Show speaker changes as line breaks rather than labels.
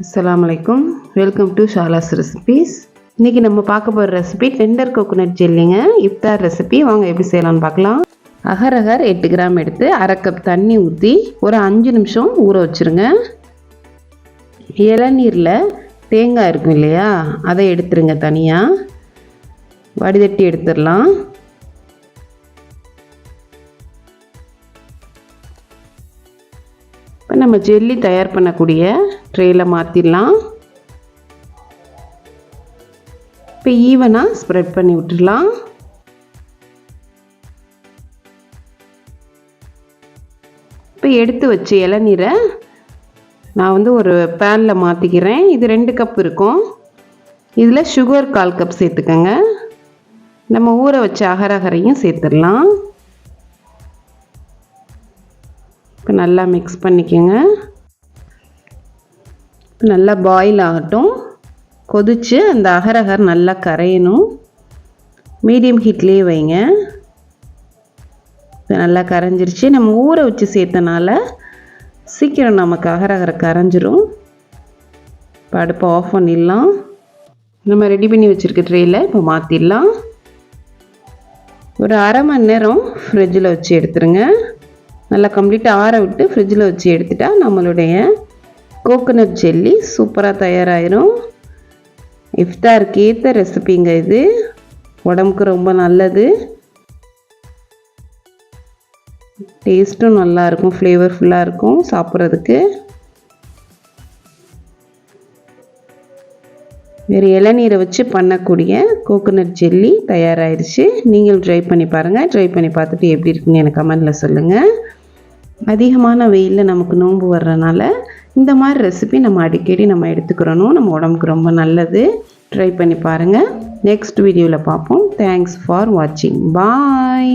அஸ்ஸலாமலைக்கும், welcome to ஷாலாஸ் recipes. இன்றைக்கி நம்ம பார்க்க போகிற ரெசிபி டெண்டர் கோகோனட் ஜெல்லிங்க. இஃப்தார் ரெசிபி. வாங்க எப்படி செய்யலாம்னு பார்க்கலாம். அகர் 8 கிராம் எடுத்து 1/2 கப் தண்ணி ஊற்றி ஒரு 5 நிமிஷம் ஊற வச்சுருங்க. இளநீரில் தேங்காய் இருக்கும் இல்லையா, அதை எடுத்துருங்க. தனியாக வடிதட்டி எடுத்துடலாம். இப்போ நம்ம ஜெல்லி தயார் பண்ணக்கூடிய ட்ரேயில் மாற்றிடலாம். இப்போ ஈவனாக ஸ்ப்ரெட் பண்ணி விட்டுடலாம். இப்போ எடுத்து வச்ச இளநீரை நான் ஒரு பேனில் மாற்றிக்கிறேன். இது 2 கப் இருக்கும். இதில் சுகர் 1/4 கப் சேர்த்துக்கோங்க. நம்ம ஊற வச்ச அகரையும் சேர்த்துடலாம். இப்போ நல்லா மிக்ஸ் பண்ணிக்கோங்க. நல்லா பாயில் ஆகட்டும். கொதித்து அந்த அகர் நல்லா கரையணும். மீடியம் ஹீட்லேயே வைங்க. இப்போ நல்லா கரைஞ்சிருச்சு. நம்ம ஊற வச்சு சேர்த்தனால சீக்கிரம் நமக்கு அகர் கரைஞ்சிரும். இப்போ அடுப்பை ஆஃப் பண்ணிடலாம். நம்ம ரெடி பண்ணி வச்சுருக்க ட்ரேயில் இப்போ மாற்றிடலாம். ஒரு 1/2 மணி நேரம் ஃப்ரிட்ஜில் வச்சு எடுத்துருங்க. நல்லா கம்ப்ளீட்டாக ஆற விட்டு ஃப்ரிட்ஜில் வச்சு எடுத்துட்டா நம்மளுடைய கோகோனட் ஜெல்லி சூப்பராக தயாராகிடும். இஃப்தாருக்கு ஏற்ற ரெசிபிங்க இது. உடம்புக்கு ரொம்ப நல்லது. டேஸ்ட்டும் நல்லாயிருக்கும், ஃப்ளேவர்ஃபுல்லாக இருக்கும் சாப்பிட்றதுக்கு. வேறு இளநீரை வச்சு பண்ணக்கூடிய கோகோனட் ஜெல்லி தயாராகிடுச்சு. நீங்கள் ட்ரை பண்ணி பாருங்கள். ட்ரை பண்ணி பார்த்துட்டு எப்படி இருக்குன்னு எனக்கு கமெண்டில் சொல்லுங்கள். அதிகமான வெயிலில் நமக்கு நோன்பு வர்றதுனால இந்த மாதிரி ரெசிபி நம்ம அடிக்கடி எடுத்துக்கிறணும். நம்ம உடம்புக்கு ரொம்ப நல்லது. ட்ரை பண்ணி பாருங்கள். நெக்ஸ்ட் வீடியோவில் பார்ப்போம். தேங்க்ஸ் ஃபார் வாட்சிங். பாய்.